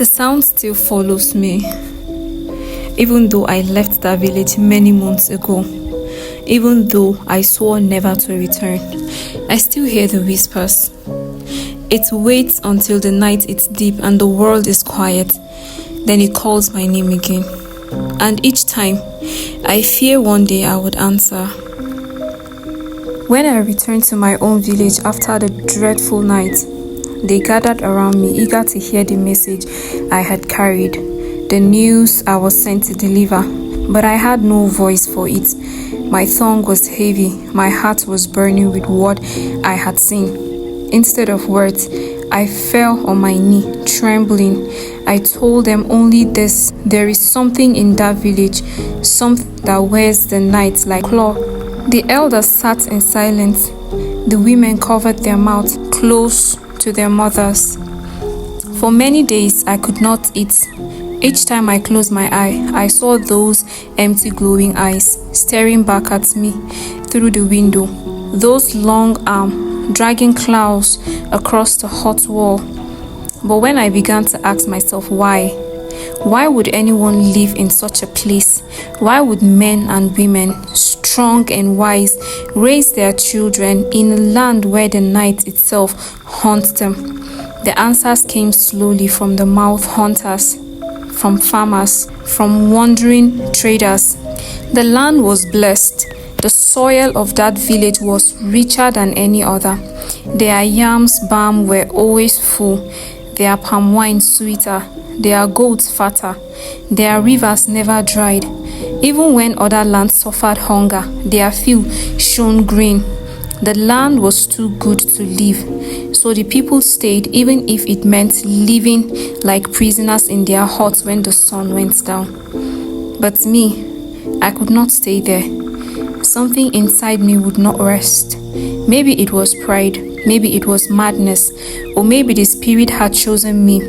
The sound still follows me, even though I left that village many months ago. Even though I swore never to return, I still hear the whispers. It waits until the night is deep and the world is quiet. Then it calls my name again. And each time, I fear one day I would answer. When I returned to my own village after the dreadful night, they gathered around me, eager to hear the message I had carried, the news I was sent to deliver. But I had no voice for it. My tongue was heavy, my heart was burning with what I had seen. Instead of words, I fell on my knee, trembling. I told them only this: there is something in that village, something that wears the night like claw. The elders sat in silence. The women covered their mouths close to their mothers. For many days, I could not eat. Each time I closed my eye, I saw those empty glowing eyes staring back at me through the window, those long arms dragging clouds across the hot wall. But when I began to ask myself why would anyone live in such a place? Why would men and women, strong and wise, raise their children in a land where the night itself haunts them? The answers came slowly from the mouth hunters, from farmers, from wandering traders. The land was blessed. The soil of that village was richer than any other. Their yams' balm were always full, their palm wine sweeter, their goats fatter, their rivers never dried. Even when other lands suffered hunger, their field shone green. The land was too good to live, so the people stayed, even if it meant living like prisoners in their huts when the sun went down. But me, I could not stay there. Something inside me would not rest. Maybe it was pride, maybe it was madness, or maybe the spirit had chosen me.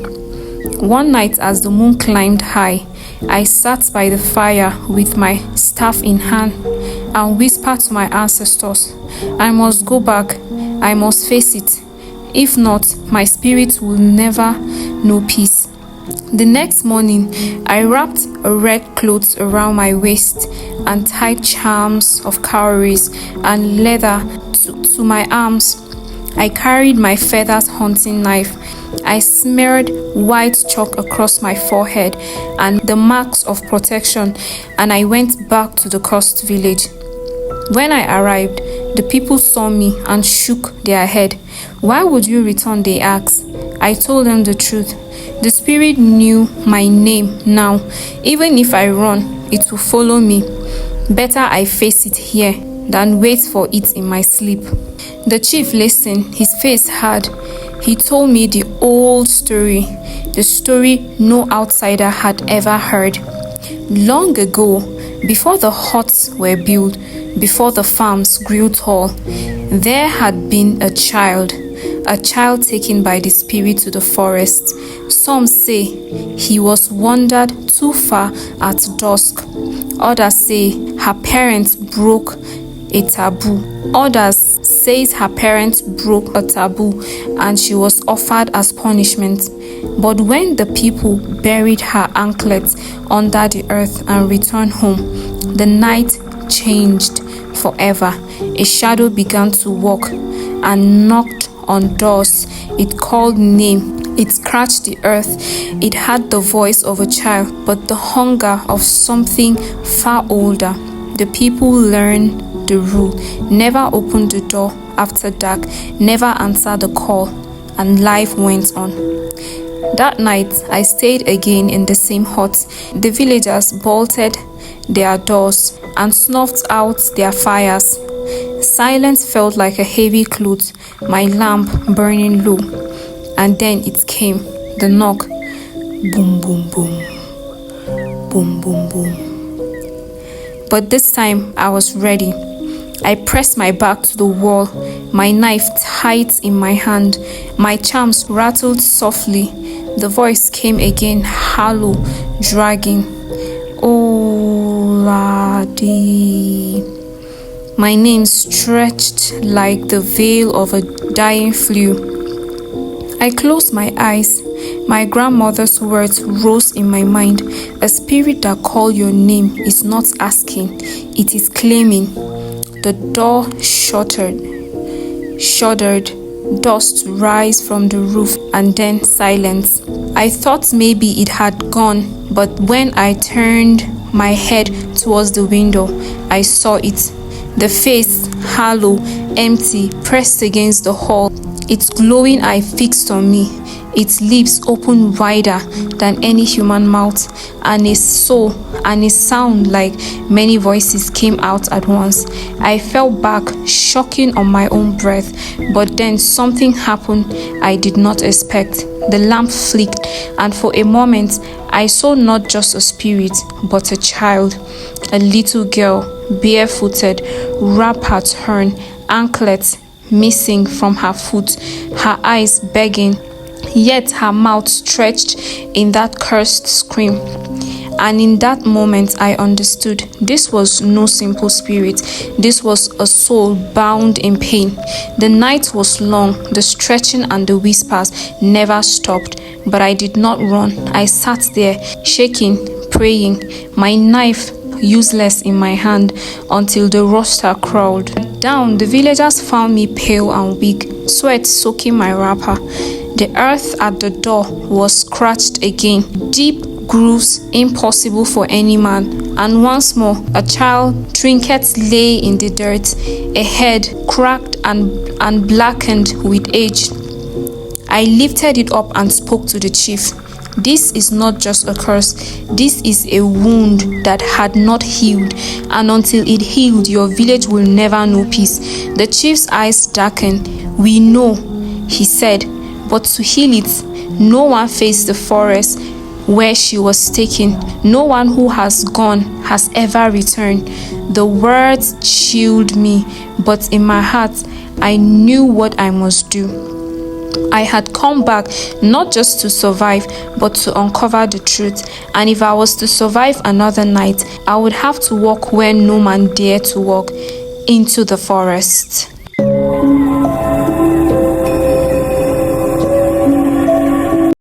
One night, as the moon climbed high, I sat by the fire with my staff in hand and whispered to my ancestors, I must go back, I must face it. If not, my spirit will never know peace. The next morning, I wrapped a red cloth around my waist and tied charms of cowries and leather to my arms. I carried my feathers hunting knife. I smeared white chalk across my forehead and the marks of protection, and I went back to the cursed village. When I arrived, the people saw me and shook their head. Why would you return? They asked. I told them the truth. The spirit knew my name now. Even if I run, it will follow me. Better I face it here than wait for it in my sleep. The chief listened, his face hard. He told me the old story, the story no outsider had ever heard. Long ago, before the huts were built, before the farms grew tall, there had been a child taken by the spirit to the forest. Some say he was wandered too far at dusk. Others say her parents broke a taboo. Others says her parents broke a taboo and she was offered as punishment. But when the people buried her anklets under the earth and returned home, the night changed forever. A shadow began to walk and knocked on doors. It called name. It scratched the earth. It had the voice of a child, but the hunger of something far older. The people learned the rule: never open the door after dark, never answer the call, and life went on. That night, I stayed again in the same hut. The villagers bolted their doors and snuffed out their fires. Silence felt like a heavy cloth, my lamp burning low. And then it came, the knock. Boom, boom, boom. Boom, boom, boom. But this time, I was ready. I pressed my back to the wall, my knife tight in my hand. My charms rattled softly. The voice came again, hollow, dragging. Oh, Ladi. My name stretched like the veil of a dying flue. I closed my eyes. My grandmother's words rose in my mind. A spirit that calls your name is not asking, it is claiming. The door shuddered, dust rise from the roof, and then silence. I thought maybe it had gone, but when I turned my head towards the window, I saw it. The face, hollow, empty, pressed against the wall. Its glowing eye fixed on me, its lips opened wider than any human mouth, and a sound like many voices came out at once. I fell back, shocking on my own breath, but then something happened I did not expect. The lamp flicked, and for a moment, I saw not just a spirit, but a child, a little girl, barefooted, wrapped her turn, anklets missing from her foot, her eyes begging, yet her mouth stretched in that cursed scream. And in that moment, I understood this was no simple spirit. This was a soul bound in pain. The night was long, the stretching and the whispers never stopped, but I did not run. I sat there, shaking, praying, my knife useless in my hand, until the rooster crowed. Down, the villagers found me pale and weak, sweat soaking my wrapper. The earth at the door was scratched again, deep grooves impossible for any man, and once more a child trinket lay in the dirt, a head cracked and blackened with age. I lifted it up and spoke to the chief. This is not just a curse, this is a wound that had not healed, and until it healed, your village will never know peace. The chief's eyes darkened. We know, he said, but to heal it, no one faced the forest where she was taken. No one who has gone has ever returned. The words chilled me, but in my heart, I knew what I must do. I had come back not just to survive, but to uncover the truth. And if I was to survive another night, I would have to walk where no man dared to walk, into the forest.